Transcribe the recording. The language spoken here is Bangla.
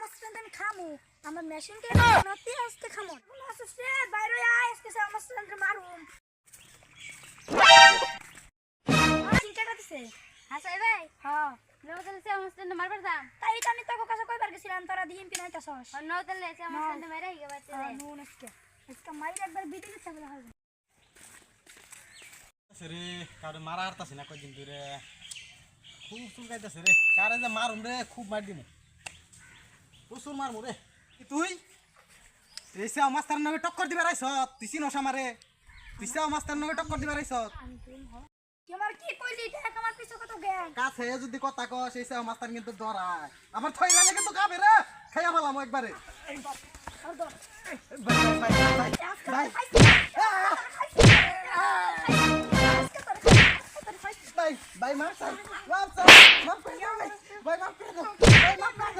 মাছটা আমি খামু আমার মেশিন কে নতি আজকে খামু আসছে রে বাইরে আয় আজকে আমার মাছটা মারুম চিন্তা করতেছে হাসাই ভাই হ্যাঁ নৌতালে সে আমার মারবার দাম তাই তো আমি তোকে কাছে কইবার গেছিলাম তোরা ডিএমপি নাইতাছস নৌতালে সে আমার মেরে গিয়ে বাচ্চা নুন আজকে মাইর একবার বিটে দিতে হবে রে কারে মারা হারতাছি না কয়দিন ধরে খুব চুলকাইতেছে রে কারে যে মারুম রে খুব মার দিমু প্রচুর মারমু রে তুই এসে মাস্টার নামে টক্কর দিবার আইছ তুই চিনস আমারে তুই মাস্টার নামে টক্কর দিবার আইছ তোমার কি কইলি দেখ আমার পিছে কত জ্ঞান কাছে যদি কথা কস এসে মাস্টার কিন্তু ডরায় আমার থইরা লাগে তো খাবে রে খাইয়া ফেলাম একবারে আর দর ভাই ভাই ভাই ভাই ভাই মার মার মার ভাই মার